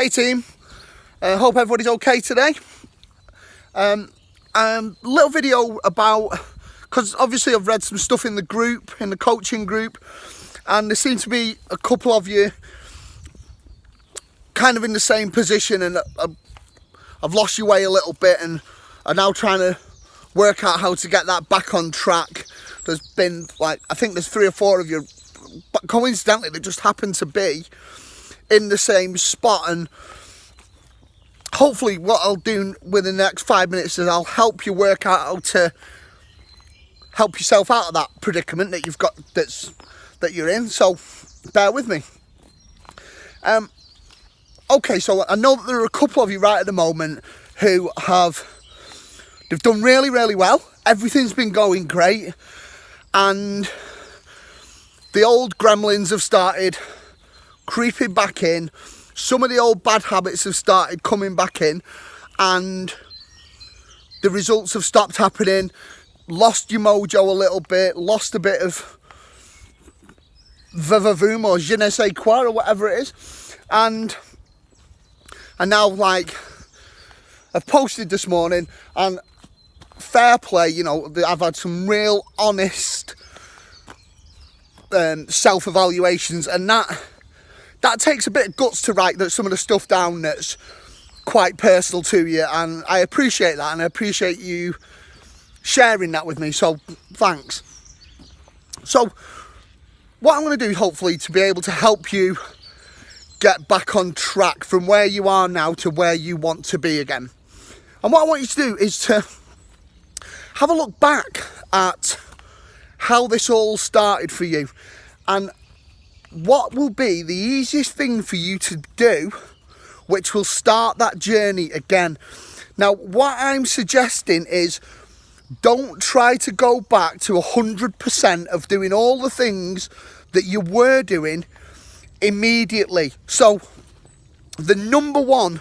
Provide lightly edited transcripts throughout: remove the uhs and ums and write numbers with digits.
Hey team, hope everybody's okay today. Little video about, because obviously I've read some stuff in the group, in the coaching group, and there seem to be a couple of you kind of in the same position, and I've lost your way a little bit and are now trying to work out how to get that back on track. There's been I think there's 3 or 4 of you, but coincidentally they just happen to be in the same spot, and hopefully what I'll do within the next 5 minutes is I'll help you work out how to help yourself out of that predicament that you've got, that you're in. So bear with me. Okay, so I know that there are a couple of you right at the moment who they've done really, really well. Everything's been going great, and the old gremlins have started creeping back in. Some of the old bad habits have started coming back in, and the results have stopped happening. Lost your mojo a little bit, lost a bit of vavavoom or je ne sais quoi or whatever it is, and now I've posted this morning, and fair play, you know, I've had some real honest self-evaluations, and that takes a bit of guts to write that some of the stuff down that's quite personal to you, and I appreciate that, and I appreciate you sharing that with me, so thanks. So what I'm going to do, hopefully, to be able to help you get back on track from where you are now to where you want to be again. And what I want you to do is to have a look back at how this all started for you, and what will be the easiest thing for you to do, which will start that journey again. Now, what I'm suggesting is don't try to go back to 100% of doing all the things that you were doing immediately. So the number one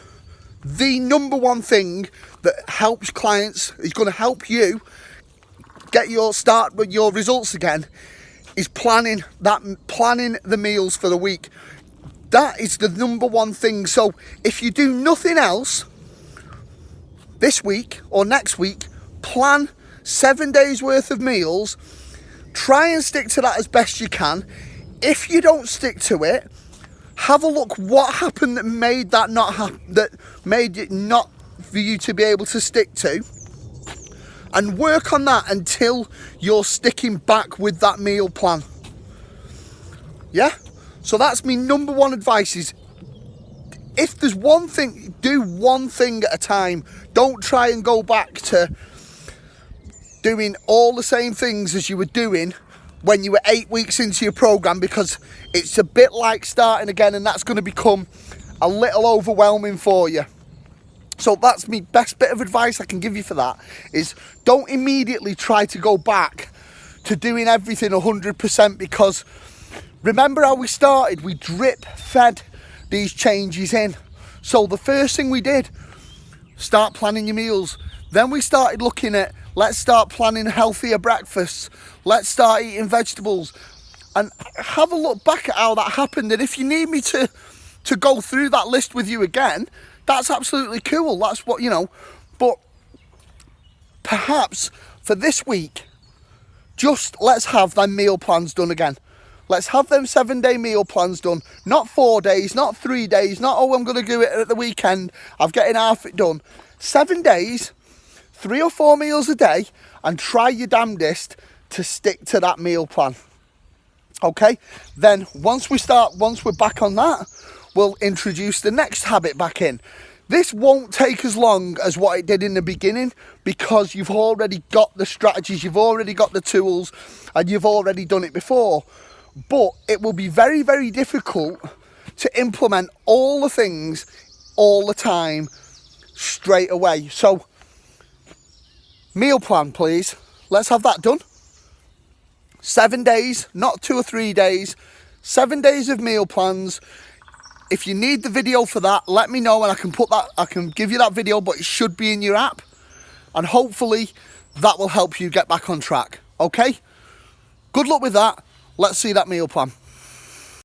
thing that helps clients, is going to help you get your start with your results again, is planning the meals for the week. That is the number one thing. So if you do nothing else this week or next week, plan 7 days worth of meals. Try and stick to that as best you can. If you don't stick to it, have a look what happened that made that not happen, that made it not for you to be able to stick to, and work on that until you're sticking back with that meal plan. Yeah? So that's my number one advice, is if there's one thing, do one thing at a time. Don't try and go back to doing all the same things as you were doing when you were 8 weeks into your program, because it's a bit like starting again, and that's going to become a little overwhelming for you. So that's my best bit of advice I can give you for that, is don't immediately try to go back to doing everything 100%, because remember how we started? We drip fed these changes in. So the first thing we did, start planning your meals. Then we started looking at, let's start planning healthier breakfasts. Let's start eating vegetables. And have a look back at how that happened. And if you need me to go through that list with you again, that's absolutely cool. That's what, you know. But perhaps for this week, just let's have them meal plans done again. Let's have them 7-day meal plans done. Not 4 days, not 3 days, not, oh, I'm going to do it at the weekend, I'm getting half it done. 7 days, 3 or 4 meals a day, and try your damnedest to stick to that meal plan. Okay? Then once we're back on that, we'll introduce the next habit back in. This won't take as long as what it did in the beginning, because you've already got the strategies, you've already got the tools, and you've already done it before. But it will be very, very difficult to implement all the things all the time straight away. So meal plan, please. Let's have that done. 7 days, not 2 or 3 days. 7 days of meal plans. If you need the video for that, let me know, and I can give you that video, but it should be in your app. And hopefully that will help you get back on track. Okay? Good luck with that. Let's see that meal plan.